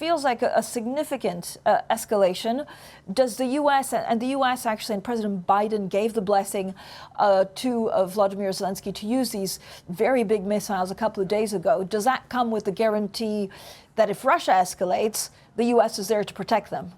feels like a significant escalation. Does the U.S. and the U.S. actually, and President Biden gave the blessing to Vladimir Zelensky to use these very big missiles a couple of days ago. Does that come with the guarantee that if Russia escalates, the U.S. is there to protect them?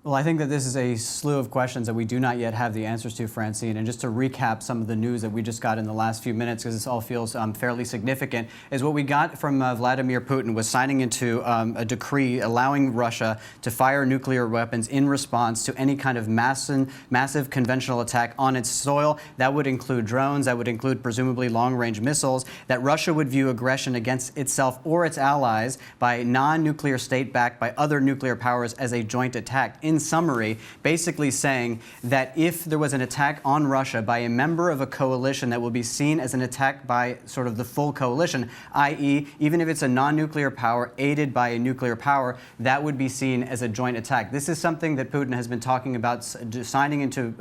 Well, I think that this is a slew of questions that we do not yet have the answers to, Francine. And just to recap some of the news that we just got in the last few minutes, because this all feels fairly significant, is what we got from Vladimir Putin was signing into a decree allowing Russia to fire nuclear weapons in response to any kind of massive conventional attack on its soil. That would include drones, that would include presumably long-range missiles, that Russia would view aggression against itself or its allies by non-nuclear state backed by other nuclear powers as a joint attack. In summary, basically saying that if there was an attack on Russia by a member of a coalition that will be seen as an attack by sort of the full coalition, i.e., even if it's a non-nuclear power aided by a nuclear power, that would be seen as a joint attack. This is something that Putin has been talking about signing into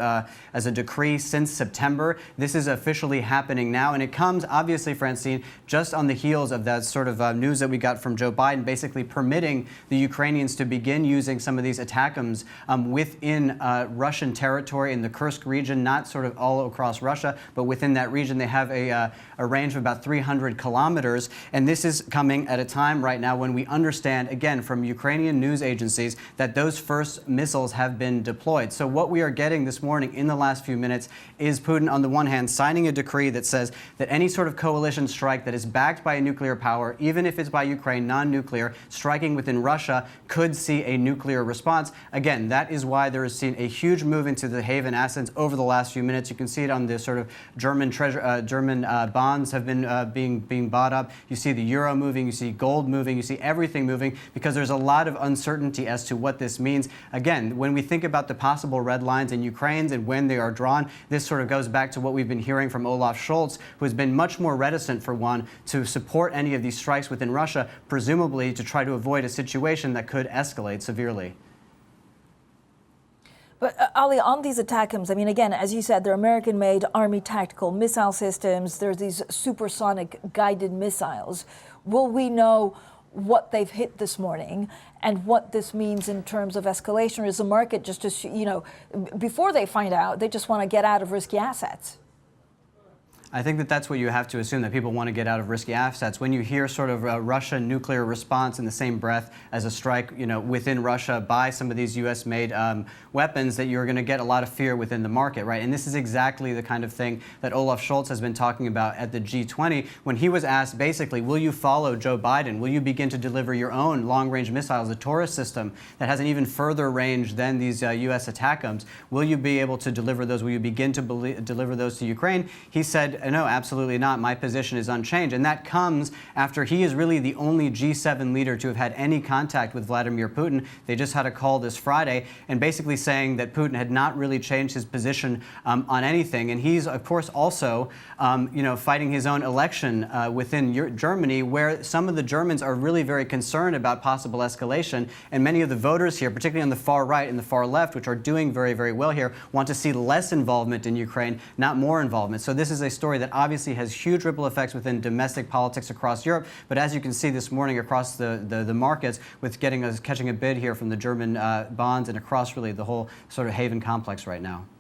as a decree since September. This is officially happening now, and it comes, obviously, Francine, just on the heels of that sort of news that we got from Joe Biden, basically permitting the Ukrainians to begin using some of these ATACMS within Russian territory in the Kursk region, not sort of all across Russia, but within that region. They have a range of about 300 kilometers. And this is coming at a time right now when we understand, again, from Ukrainian news agencies, that those first missiles have been deployed. So what we are getting this morning in the last few minutes is Putin, on the one hand, signing a decree that says that any sort of coalition strike that is backed by a nuclear power, even if it's by Ukraine, non-nuclear, striking within Russia, could see a nuclear response. Again, that is why there is seen a huge move into the haven assets over the last few minutes. You can see it on the sort of German bonds have been being bought up. You see the euro moving, you see gold moving, you see everything moving, because there's a lot of uncertainty as to what this means. Again, when we think about the possible red lines in Ukraine and when they are drawn, this sort of goes back to what we've been hearing from Olaf Scholz, who has been much more reticent, for one, to support any of these strikes within Russia, presumably to try to avoid a situation that could escalate severely. But Ali, on these ATACMS, I mean, again, as you said, they're American-made Army tactical missile systems. There's these supersonic guided missiles. Will we know what they've hit this morning and what this means in terms of escalation? Or is the market just, before they find out, they just want to get out of risky assets? I think that that's what you have to assume, that people want to get out of risky assets. When you hear sort of a Russian nuclear response in the same breath as a strike, within Russia by some of these U.S.-made weapons, that you're going to get a lot of fear within the market, right? And this is exactly the kind of thing that Olaf Scholz has been talking about at the G20 when he was asked, basically, will you follow Joe Biden? Will you begin to deliver your own long-range missiles, the Taurus system that has an even further range than these U.S. ATACMS? Will you be able to deliver those? Will you begin to deliver those to Ukraine? He said, no, absolutely not. My position is unchanged. And that comes after he is really the only G7 leader to have had any contact with Vladimir Putin. They just had a call this Friday and basically saying that Putin had not really changed his position on anything. And he's, of course, also, fighting his own election within Germany, where some of the Germans are really very concerned about possible escalation. And many of the voters here, particularly on the far right and the far left, which are doing very, very well here, want to see less involvement in Ukraine, not more involvement. So this is a story that obviously has huge ripple effects within domestic politics across Europe. But as you can see this morning across the markets, with catching a bid here from the German bonds and across really the whole sort of haven complex right now.